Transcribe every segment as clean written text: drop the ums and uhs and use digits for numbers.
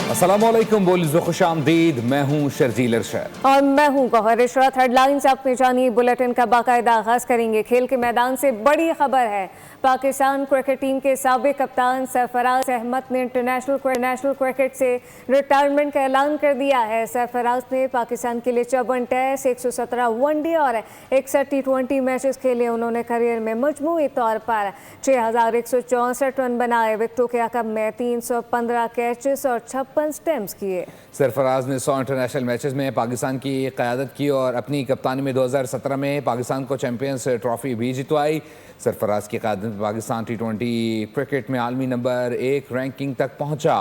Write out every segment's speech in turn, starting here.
अस्सलामुअलैकुम, बोलिए खुशामदीद। मैं हूँ शर्जील अरशद और मैं हूँ गौहर इशरत। हेडलाइंस आपने जानिए, बुलेटिन का बाकायदा आगाज करेंगे। खेल के मैदान से बड़ी खबर है। पाकिस्तान क्रिकेट टीम के साबिक कप्तान सरफराज अहमद ने इंटरनेशनल क्रिकेट से रिटायरमेंट का ऐलान कर दिया है। सरफराज ने पाकिस्तान के लिए 54 टेस्ट, 117 वनडे और 61 T20 मैचेस खेले। उन्होंने करियर में मजमूई तौर पर 6164 रन बनाए। विकेटों के अकब में 315 कैचेस और 56 स्टंप्स किए। सरफराज ने 100 इंटरनेशनल मैचेस में पाकिस्तान की क़यादत की और अपनी कप्तानी में 2017 में पाकिस्तान को चैंपियंस ट्रॉफी भी जितवाई। सरफराज की क़यादत में पाकिस्तान T20 क्रिकेट में आलमी नंबर 1 रैंकिंग तक पहुंचा।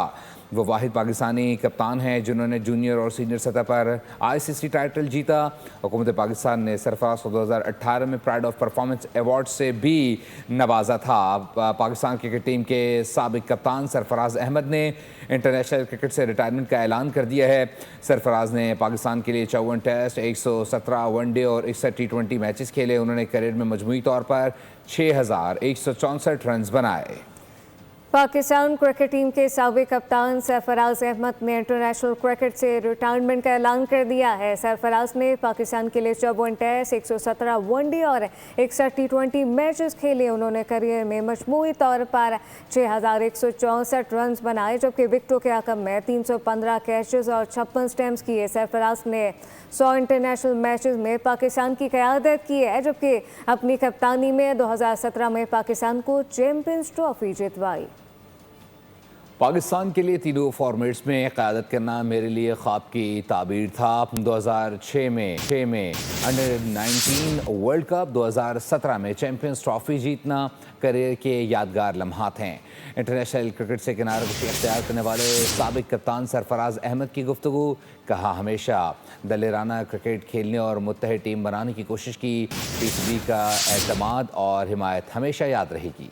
वो वाहिद पाकिस्तानी कप्तान हैं जिन्होंने जूनियर और सीनियर सतह पर ICC टाइटल जीता। हुकूमत पाकिस्तान ने सरफराज को 2018 में प्राइड ऑफ परफॉर्मेंस अवार्ड से भी नवाजा था। पाकिस्तान क्रिकेट टीम के साबिक कप्तान सरफराज अहमद ने इंटरनेशनल क्रिकेट से रिटायरमेंट का ऐलान कर दिया है। सरफराज ने पाकिस्तान के लिए 54 टेस्ट, 117 वनडे और 61 T20 मैचेस खेले। उन्होंने करियर में मजमूई तौर पर 6164 रन बनाए। पाकिस्तान क्रिकेट टीम के साबिक कप्तान सरफराज अहमद ने इंटरनेशनल क्रिकेट से रिटायरमेंट का ऐलान कर दिया है। सरफराज ने पाकिस्तान के लिए 54 टेस्ट, 117 वनडे और 61 T20 मैचेस खेले। उन्होंने करियर में मजमूई तौर पर 6164 रन बनाए, जबकि विकेटों के अकब में 315 कैचेस और 56 स्टंप्स किए। सरफराज ने 100 इंटरनेशनल मैचेस में पाकिस्तान की क़यादत की है, जबकि अपनी कप्तानी में 2017 में पाकिस्तान को चैंपियंस ट्रॉफी जितवाई। पाकिस्तान के लिए तीनों फॉर्मेट्स में क़यादत करना मेरे लिए ख्वाब की ताबीर था। 2006 में अंडर 19 वर्ल्ड कप, 2017 में चैंपियंस ट्रॉफी जीतना करियर के यादगार लम्हात हैं। इंटरनेशनल क्रिकेट से किनारकशी अख्तियार करने वाले साबिक कप्तान सरफराज अहमद की गुफ्तगू। कहा, हमेशा दलेराना क्रिकेट खेलने और मुत्तहिद टीम बनाने की कोशिश की। PCB का एतमाद और हिमायत हमेशा याद रहेगी।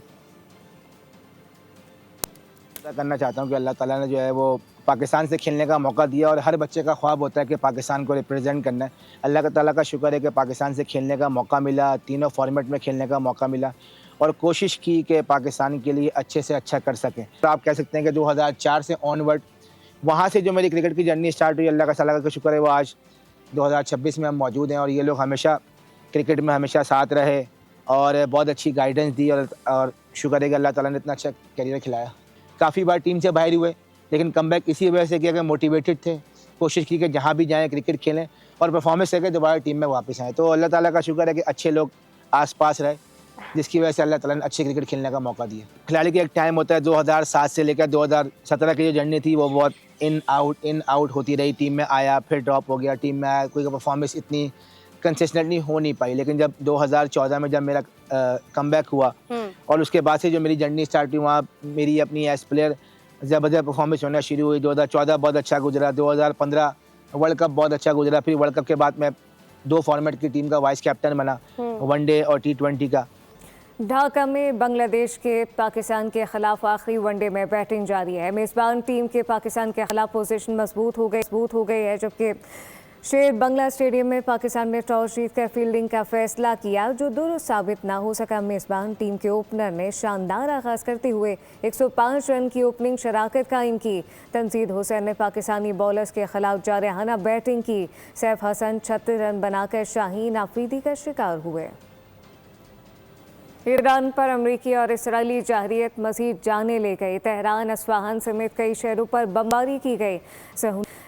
करना चाहता हूँ कि अल्लाह ताला ने जो है वो पाकिस्तान से खेलने का मौका दिया और हर बच्चे का ख्वाब होता है कि पाकिस्तान को रिप्रेजेंट करना है। अल्लाह ताला का शुक्र है कि पाकिस्तान से खेलने का मौका मिला, तीनों फॉर्मेट में खेलने का मौका मिला और कोशिश की कि पाकिस्तान के लिए अच्छे से अच्छा कर सकें। तो आप कह सकते हैं कि 2004 से ऑनवर्ड वहाँ से जो मेरी क्रिकेट की जर्नी स्टार्ट हुई, अल्लाह ताला का शुक्र है वो आज 2026 में हम मौजूद हैं और ये लोग हमेशा क्रिकेट में हमेशा साथ रहे और बहुत अच्छी गाइडेंस दी और शुक्र है कि अल्लाह ताला ने इतना अच्छा करियर खिलाया। काफ़ी बार टीम से बाहर हुए, लेकिन कमबैक इसी वजह से किया कि मोटिवेटेड थे, कोशिश की कि जहाँ भी जाएं क्रिकेट खेलें और परफॉर्मेंस करके दोबारा टीम में वापस आएँ। तो अल्लाह ताला का शुक्र है कि अच्छे लोग आसपास रहे, जिसकी वजह से अल्लाह ताला ने अच्छे क्रिकेट खेलने का मौका दिया। खिलाड़ी का एक टाइम होता है, 2007 से लेकर 2017 की जो जर्नी थी वो बहुत इन आउट होती रही। टीम में आया, फिर ड्रॉप हो गया, टीम में आया, कोई परफॉर्मेंस इतनी कंसिस्टेंटली हो नहीं पाई। लेकिन जब 2014 में जब मेरा कमबैक हुआ और उसके बाद से जो मेरी जर्नी स्टार्ट हुई, वहाँ मेरी अपनी एज प्लेयर ज़बरदस्त परफॉर्मेंस होना शुरू हुई। 2014 बहुत अच्छा गुजरा, 2015 वर्ल्ड कप बहुत अच्छा गुजरा। फिर वर्ल्ड कप के बाद मैं 2 फॉर्मेट की टीम का वाइस कैप्टन बना, वनडे और T20 का। ढाका में बांग्लादेश के पाकिस्तान के खिलाफ आखिरी वनडे में बैटिंग जारी है। मेज़बान टीम के पाकिस्तान के खिलाफ पोजीशन मजबूत हो गई है, जबकि शेर बंगला स्टेडियम में पाकिस्तान ने टॉस जीतकर फील्डिंग का फैसला किया, जो दुरुस्त साबित ना हो सका। मेज़बान टीम के ओपनर ने शानदार आगाज करते हुए 105 रन की ओपनिंग शराकत कायम की। तंजीद हुसैन ने पाकिस्तानी बॉलर्स के खिलाफ जारहाना बैटिंग की। सैफ हसन 36 रन बनाकर शाहीन आफरीदी का शिकार हुए। ईरान पर अमरीकी और इसराइली जारहियत मज़ीद जाने ले गई। तेहरान, अस्फहान समेत कई शहरों पर बमबारी की गई।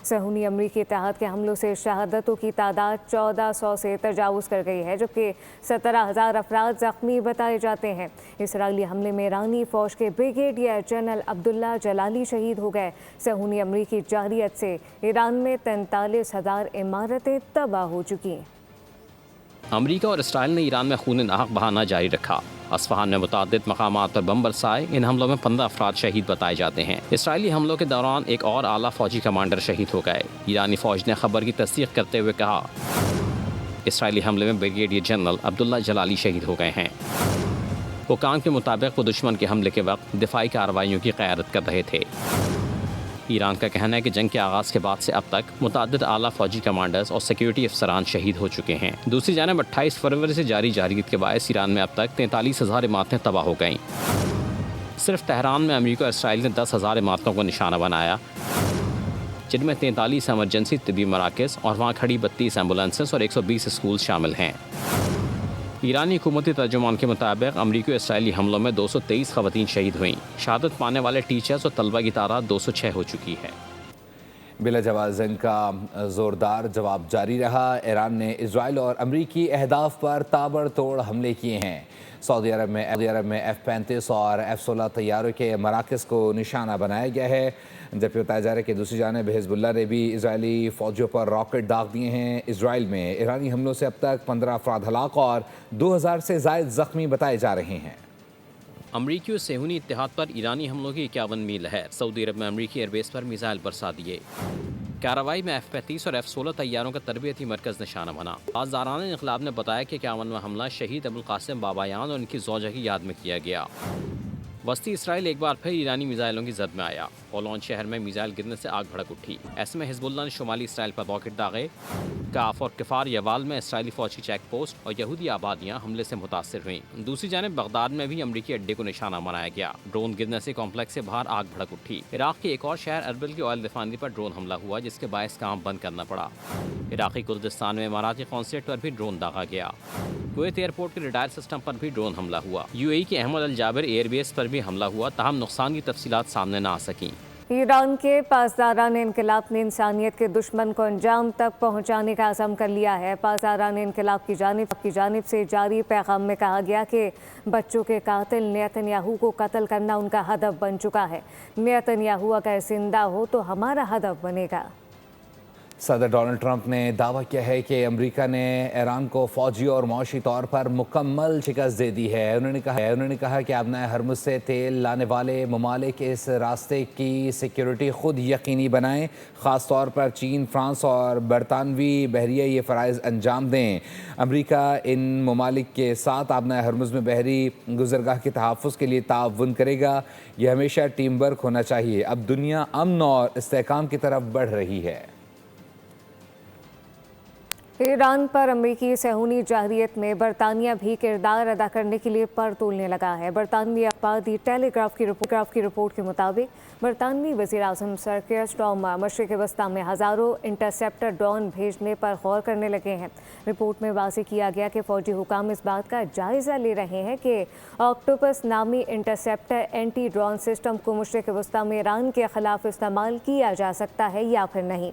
सहूनी अमरीकी इत्तेहाद के हमलों से शहादतों की तादाद 1400 से तजावुज़ कर गई है, जबकि 17,000 अफराद ज़ख्मी बताए जाते हैं। इसराइली हमले में ईरानी फ़ौज के ब्रिगेडियर जनरल अब्दुल्ला जलाली शहीद हो गए। सहूनी अमरीकी जारहियत से ईरान में 43,000 इमारतें तबाह हो चुकी। अमरीका और इसराइल ने ईरान में खून नाहक बहाना जारी रखा। अस्फहान में मुतादिद मकामात पर बम बरसाए। इन हमलों में 15 अफराद शहीद बताए जाते हैं। इसराइली हमलों के दौरान एक और आला फौजी कमांडर शहीद हो गए। ईरानी फौज ने खबर की तस्दीक करते हुए कहा, इसराइली हमले में ब्रिगेडियर जनरल अब्दुल्ला जलाली शहीद हो गए हैं। हुकाम के मुताबिक वो दुश्मन के हमले के वक्त दिफाई कार्रवाइयों की क़यादत कर रहे थे। ईरान का कहना है कि जंग के आगाज़ के बाद से अब तक मुतादिद आला फौजी कमांडर्स और सिक्योरिटी अफसरान शहीद हो चुके हैं। दूसरी जानब 28 फरवरी से जारी जारहियत के बायस ईरान में अब तक 43,000 इमारतें तबाह हो गईं। सिर्फ तेहरान में अमरीका और इसराइल ने 10,000 इमारतों को निशाना बनाया। जिनमें 43 एमरजेंसी तिब्बी मराकज़ और वहाँ खड़ी 32 एम्बुलेंसेस और 120 स्कूल शामिल हैं। ईरानी हुकूमती तर्जुमान के मुताबिक अमरीकी इसराइली हमलों में 223 खवातीन शहीद हुईं। शहादत पाने वाले टीचर्स और तलबा की तादाद 206 हो चुकी है। बिला जवाब जंग का ज़ोरदार जवाब जारी रहा। ईरान ने इजराइल और अमरीकी अहदाफ पर ताबड़तोड़ हमले किए हैं। सऊदी अरब में F-35 और F-16 तैयारों के मराकज़ को निशाना बनाया गया है, जबकि बताया जा रहा है कि दूसरी जानिब हिजबुल्लाह ने भी इजरायली फ़ौजियों पर रॉकेट दाग दिए हैं। इसराइल में ईरानी हमलों से अब तक 15 अफराद हलाक और 2000 से ज़ायद ज़ख्मी बताए जा रहे हैं। अमरीकी और सेहूनी इत्तेहाद पर ईरानी हमलों की 51 मील है। सऊदी अरब में अमरीकी एयरबेस पर मिसाइल बरसा दिए। कार्रवाई में F-35 और F-16 तैयारों का तरबियती मरकज़ निशाना बना। आज़ारान इनक़लाब ने बताया कि 51वां हमला शहीद अबुल कासिम बाबायान और उनकी ज़ौजा की याद में किया गया। वस्ती इसराइल एक बार फिर ईरानी मिसाइलों की जद में आया। ओलोन शहर में मिसाइल गिरने से आग भड़क उठी। ऐसे में हिजबुल्लाह ने शुमाली इसराइल पर रॉकेट दागे। काफ और किफार यवाल में इसराइली फौज की चेक पोस्ट और यहूदी आबादियाँ हमले से मुतासर हुईं। दूसरी जानिब बगदाद में भी अमरीकी अड्डे को निशाना बनाया गया। ड्रोन गिरने से कॉम्प्लेक्स से बाहर आग भड़क उठी। इराक के एक और शहर अरबिल की ऑयल रिफाइनरी पर ड्रोन हमला हुआ, जिसके बायस काम बंद करना पड़ा। इराकी कुर्दिस्तान में इमाराती कॉन्सुलेट पर भी ड्रोन दागा गया। कुवैत एयरपोर्ट के रिटायर सिस्टम पर भी ड्रोन हमला हुआ। UAE के अहमद अल जाबिर एयरबेस पर भी हमला हुआ, ताहम नुकसान की तफसीलात सामने न आ सकी। ईरान के पासदारान इनकलाब ने इंसानियत के दुश्मन को अंजाम तक पहुंचाने का अज़म कर लिया है। पासदारान इनकलाब की जानिब से जारी पैगाम में कहा गया कि बच्चों के कातिल नेतन्याहू को कत्ल करना उनका हदफ बन चुका है। नेतन्याहू अगर जिंदा हो तो हमारा हदफ बनेगा। सदर डोनाल्ड ट्रंप ने दावा किया है कि अमेरिका ने ईरान को फौजी और माशी तौर पर मुकम्मल शिकस्त दे दी है। उन्होंने कहा कि आबनाए हरमुज़ से तेल लाने वाले ममालिक इस रास्ते की सिक्योरिटी खुद यकीनी बनाएं, ख़ास तौर पर चीन, फ्रांस और बरतानवी बहरिया ये फ़राइज़ अंजाम दें। अमेरिका इन ममालिक के साथ आबनाए हरमुज़ में बहरी गुज़रगाह के तहफ़्फ़ुज़ के लिए ताउन करेगा। यह हमेशा टीम वर्क होना चाहिए। अब दुनिया अमन और इस्तेहकाम की तरफ बढ़ रही है। ईरान पर अमरीकी सहूनी जाहिरियत में बरतानिया भी किरदार अदा करने के लिए पर तोलने लगा है। बरतानवी अखबार दी टेलीग्राफ की रिपोर्ट के मुताबिक बरतानवी वज़ीर आज़म सर कियर स्टारमर मशरिक़ वस्ता में हज़ारों इंटरसेप्टर ड्रोन भेजने पर गौर करने लगे हैं। रिपोर्ट में वाज़ेह किया गया कि फ़ौजी हुकाम इस बात का जायज़ा ले रहे हैं कि ऑक्टोपस नामी इंटरसेप्टर एंटी ड्रोन सिस्टम को मशरिक़ वस्ता में ईरान के ख़िलाफ़ इस्तेमाल किया जा सकता है या फिर नहीं।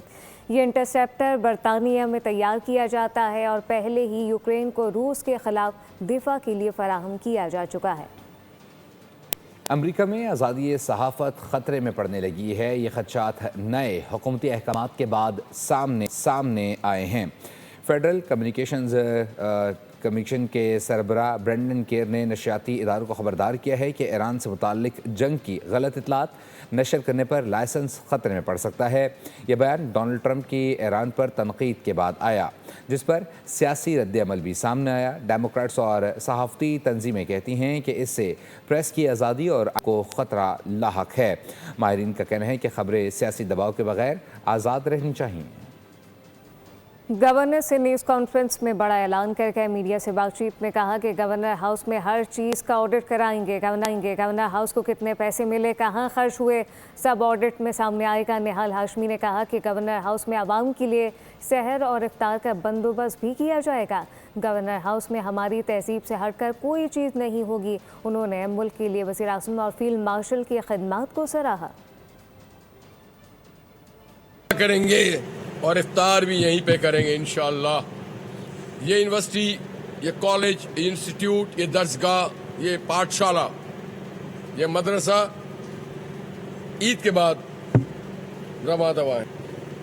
ये इंटरसेप्टर बरतानिया में तैयार किया जाता है और पहले ही यूक्रेन को रूस के खिलाफ दिफा के लिए फराहम किया जा चुका है। अमेरिका में आज़ादी सहाफ़त ख़तरे में पड़ने लगी है। ये खदशात नए हुकूमती अहकामात के बाद सामने आए हैं। फेडरल कमीशन के सरबराह ब्रेंडन केयर ने नशियाती इदारों को ख़बरदार किया है कि ईरान से मुताल्लिक जंग की गलत इतलात नशर करने पर लाइसेंस ख़तरे में पड़ सकता है। यह बयान डोनाल्ड ट्रंप की ईरान पर तनकीद के बाद आया, जिस पर सियासी रद्द-ए-अमल भी सामने आया। डेमोक्रेट्स और सहाफ़ती तंजीमें कहती हैं कि इससे प्रेस की आज़ादी और को ख़तरा लाहक है। माहिरीन का कहना है कि खबरें सियासी दबाव के बगैर आज़ाद रहनी चाहिए। गवर्नर से न्यूज़ कॉन्फ्रेंस में बड़ा ऐलान करके मीडिया से बातचीत में कहा कि गवर्नर हाउस में हर चीज़ का ऑडिट कराएंगे। गवर्नर हाउस को कितने पैसे मिले, कहाँ खर्च हुए, सब ऑडिट में सामने आएगा। निहाल हाशमी ने कहा कि गवर्नर हाउस में आवाम के लिए सहर और इफ्तार का बंदोबस्त भी किया जाएगा। गवर्नर हाउस में हमारी तहजीब से हटकर कोई चीज़ नहीं होगी। उन्होंने मुल्क के लिए वज़ीर आज़म और फील्ड मार्शल की खिदमत को सराहा। करेंगे और इफ्तार भी यहीं पे करेंगे इंशाअल्लाह। ये यूनिवर्सिटी, ये कॉलेज, ये इंस्टीट्यूट, ये दर्सगाह, ये पाठशाला, ये मदरसा ईद के बाद रवा दवा है।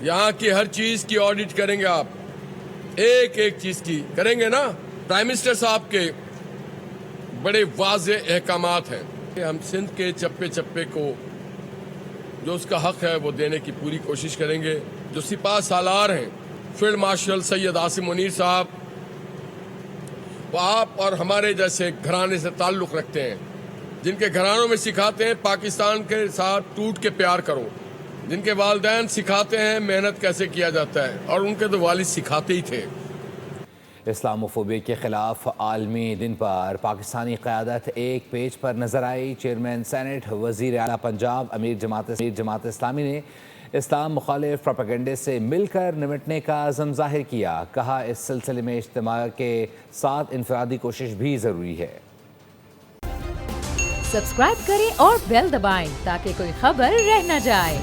यहाँ की हर चीज़ की ऑडिट करेंगे आप, एक एक चीज़ की करेंगे ना। प्राइम मिनिस्टर साहब के बड़े वाज़ेह अहकामात हैं। हम सिंध के चप्पे चप्पे को जो उसका हक है वो देने की पूरी कोशिश करेंगे। जो सिपाह सालार हैं, फील्ड मार्शल सैयद आसिम मुनीर साहब, वो आप और हमारे जैसे घराने से ताल्लुक़ रखते हैं, जिनके घरानों में सिखाते हैं पाकिस्तान के साथ टूट के प्यार करो, जिनके वालिदैन सिखाते हैं मेहनत कैसे किया जाता है, और उनके तो वालिद सिखाते ही थे। इस्लामोफोबिया के खिलाफ आलमी दिन पर पाकिस्तानी क़यादत एक पेज पर नजर आई। चेयरमैन सेनेट, वज़ीर आला पंजाब, अमीर जमात इस्लामी ने इस्लाम मुखालिफ प्रोपेगेंडे से मिलकर निमटने का अज़म ज़ाहिर किया। कहा इस सिलसिले में इज्तिमा के साथ इनफरादी कोशिश भी ज़रूरी है। सब्सक्राइब करें और बेल दबाएं ताकि कोई खबर रह न जाए।